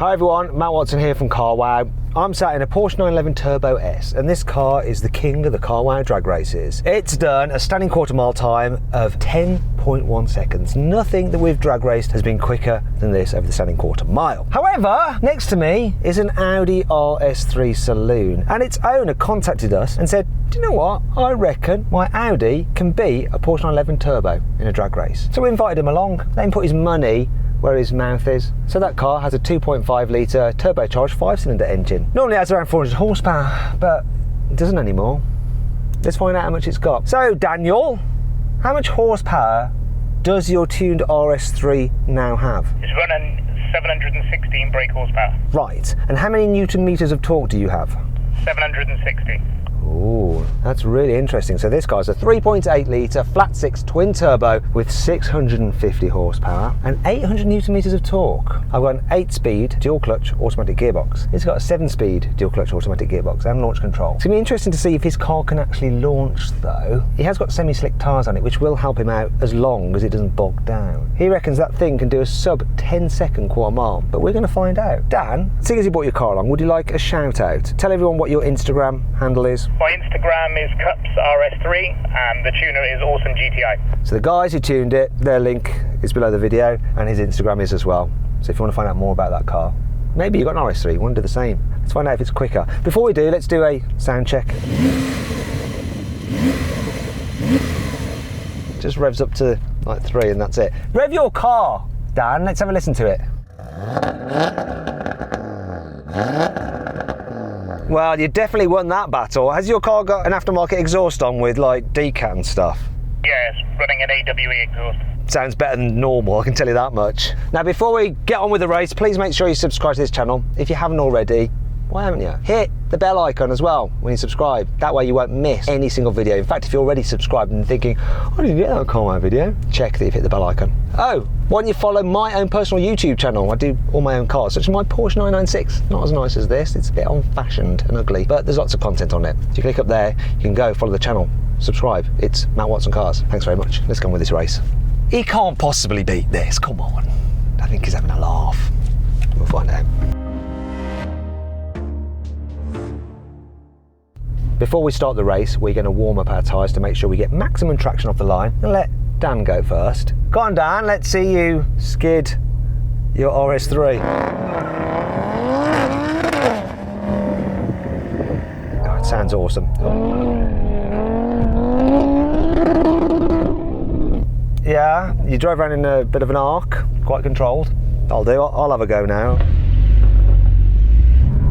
Hi everyone, Matt Watson here from Carwow. I'm sat in a Porsche 911 Turbo S, and this car is the king of the Carwow drag races. It's done a standing quarter mile time of 10.1 seconds. Nothing that we've drag raced has been quicker than this over the standing quarter mile. However, next to me is an Audi RS3 saloon, and its owner contacted us and said, do you know what? I reckon my Audi can beat a Porsche 911 Turbo in a drag race. So we invited him along, let him put his money where his mouth is. So that car has a 2.5 litre turbocharged 5-cylinder engine. Normally it has around 400 horsepower, but it doesn't anymore. Let's find out how much it's got. So Daniel, how much horsepower does your tuned RS3 now have? It's running 716 brake horsepower. Right, and how many Newton meters of torque do you have? 760. Ooh, that's really interesting. So this car's a 3.8 litre flat six twin turbo with 650 horsepower and 800 Newton meters of torque. I've got an 8-speed dual clutch automatic gearbox. It's got a 7-speed dual clutch automatic gearbox and launch control. It's gonna be interesting to see if his car can actually launch though. He has got semi-slick tyres on it, which will help him out as long as it doesn't bog down. He reckons that thing can do a sub 10-second quarter mile, but we're gonna find out. Dan, seeing as you brought your car along, would you like a shout out? Tell everyone what your Instagram handle is. My Instagram is Cups RS3 and the tuner is Awesome GTI. So the guys who tuned it, their link is below the video and his Instagram is as well. So if you want to find out more about that car, maybe you've got an RS3, you want to do the same. Let's find out if it's quicker. Before we do, let's do a sound check. Just revs up to like 3 and that's it. Rev your car, Dan, let's have a listen to it. Well, you definitely won that battle. Has your car got an aftermarket exhaust on with like decat and stuff? Yeah, it's running an AWE exhaust. Sounds better than normal, I can tell you that much. Now before we get on with the race, please make sure you subscribe to this channel. If you haven't already, why haven't you? Hit the bell icon as well when you subscribe. That way you won't miss any single video. In fact, if you're already subscribed and thinking, I didn't get that Carwow video, check that you've hit the bell icon. Oh, why don't you follow my own personal YouTube channel? I do all my own cars, such as my Porsche 996. Not as nice as this, it's a bit old-fashioned and ugly, but there's lots of content on it. If you click up there, you can go follow the channel, subscribe. It's Matt Watson Cars. Thanks very much. Let's go on with this race. He can't possibly beat this, come on. I think he's having a laugh. We'll find out. Before we start the race, we're going to warm up our tyres to make sure we get maximum traction off the line and let Dan go first. Go on Dan, let's see you skid your RS3. Oh, it sounds awesome. Yeah, you drove around in a bit of an arc, quite controlled. I'll do, I'll have a go now.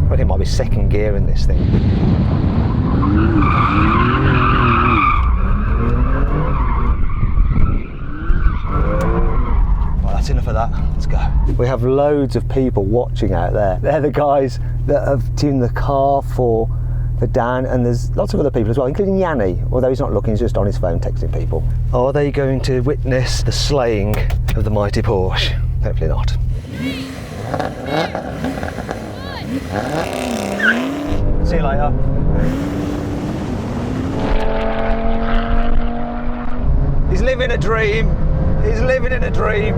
I think it might be second gear in this thing. Well, that's enough of that. Let's go. We have loads of people watching out there. They're the guys that have tuned the car for Dan, and there's lots of other people as well, including Yanni, although he's not looking, he's just on his phone texting people. Are they going to witness the slaying of the mighty Porsche? Hopefully not. See you later. He's living a dream. He's living in a dream.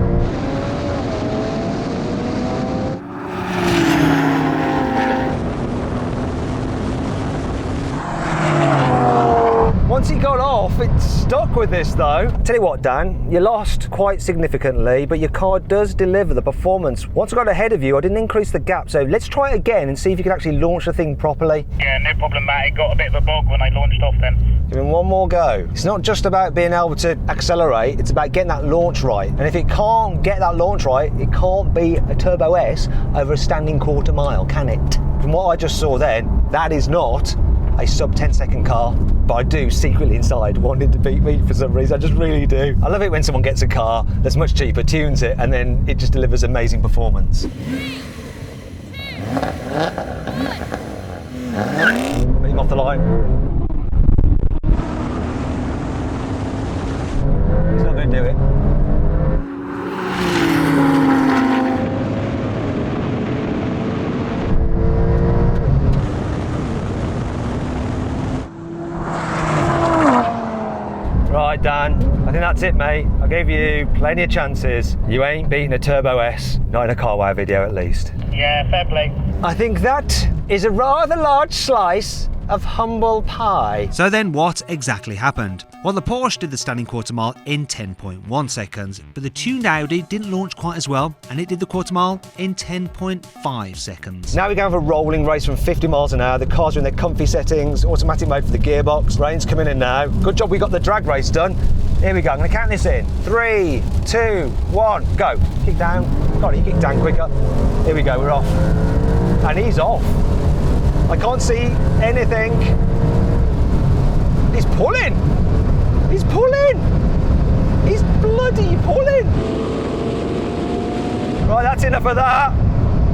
Once he got off, it stuck with this though. Tell you what, Dan, you lost quite significantly, but your car does deliver the performance. Once I got ahead of you, I didn't increase the gap, so let's try it again and see if you can actually launch the thing properly. Yeah, no problem, Matt. It got a bit of a bog when I launched off then. Give him one more go. It's not just about being able to accelerate, it's about getting that launch right. And if it can't get that launch right, it can't be a Turbo S over a standing quarter mile, can it? From what I just saw then, that is not a sub 10-second car, but I do secretly inside wanting to beat me for some reason. I just really do. I love it when someone gets a car that's much cheaper, tunes it, and then it just delivers amazing performance. 3, 2, 1. Beat him off the line. He's not going to do it. Right, Dan, I think that's it, mate. I'll gave you plenty of chances. You ain't beating a Turbo S, not in a Carwow video at least. Yeah, fair play. I think that is a rather large slice of humble pie. So then what exactly happened? Well, the Porsche did the standing quarter mile in 10.1 seconds, but the tuned Audi didn't launch quite as well, and it did the quarter mile in 10.5 seconds. Now we're going for a rolling race from 50 miles an hour. The cars are in their comfy settings, automatic mode for the gearbox. Rain's coming in now. Good job we got the drag race done. Here we go, I'm gonna count this in. 3, 2, 1, go. Kick down. God, you kick down quicker. Here we go, we're off. And he's off. I can't see anything. He's pulling. He's pulling. He's bloody pulling. Right, that's enough of that.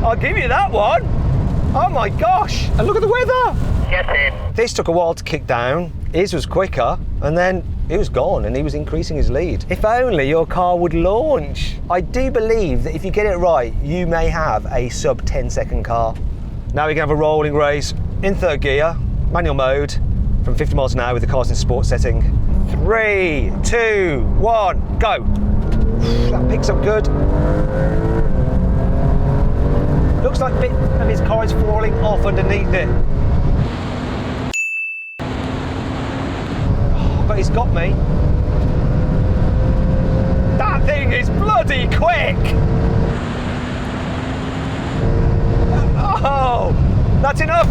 I'll give you that one. Oh my gosh. And look at the weather. Yes, in. This took a while to kick down. His was quicker, and then he was gone and he was increasing his lead. If only your car would launch. I do believe that if you get it right, you may have a sub 10-second car. Now we're going to have a rolling race in third gear, manual mode, from 50 miles an hour with the cars in sports setting. 3, 2, 1, go. That picks up good. Looks like a bit of his car is falling off underneath it. Oh, but he's got me. That thing is bloody quick. Oh, that's enough.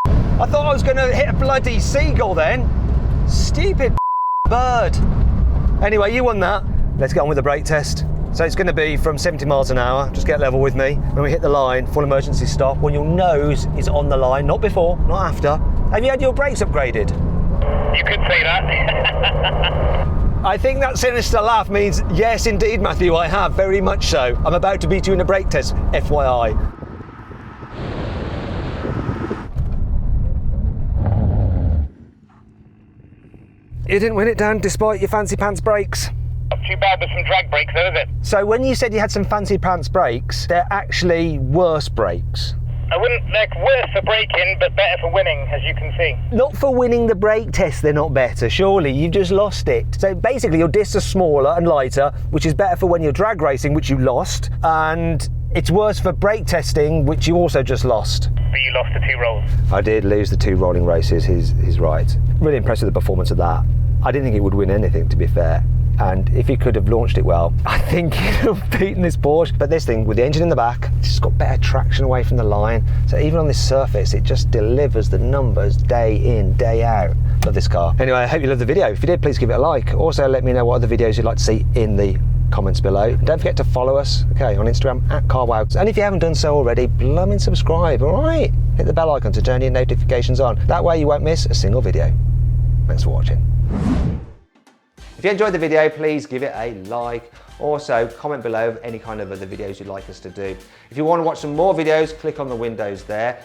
I thought I was going to hit a bloody seagull then. Stupid bird. Anyway, you won that. Let's get on with the brake test. So it's going to be from 70 miles an hour. Just get level with me. When we hit the line, full emergency stop. When your nose is on the line, not before, not after. Have you had your brakes upgraded? You could say that. I think that sinister laugh means yes, indeed, Matthew, I have, very much so. I'm about to beat you in a brake test, FYI. You didn't win it, Dan, despite your fancy pants brakes. Not too bad with some drag brakes though, is it? So when you said you had some fancy pants brakes, they're actually worse brakes. I wouldn't, like, worse for braking, but better for winning, as you can see. Not for winning the brake test, they're not better, surely, you've just lost it. So basically your discs are smaller and lighter, which is better for when you're drag racing, which you lost, and it's worse for brake testing, which you also just lost. But you lost the 2 rolls. I did lose the 2 rolling races, he's right. Really impressed with the performance of that. I didn't think it would win anything, to be fair. And if he could have launched it well, I think he'd have beaten this Porsche. But this thing, with the engine in the back, it's just got better traction away from the line. So even on this surface, it just delivers the numbers day in, day out. Love this car. Anyway, I hope you loved the video. If you did, please give it a like. Also, let me know what other videos you'd like to see in the comments below. And don't forget to follow us, okay, on Instagram @Carwow. And if you haven't done so already, blooming subscribe, all right? Hit the bell icon to turn your notifications on. That way you won't miss a single video. Thanks for watching. If you enjoyed the video, please give it a like. Also, comment below any kind of other videos you'd like us to do. If you want to watch some more videos, click on the windows there.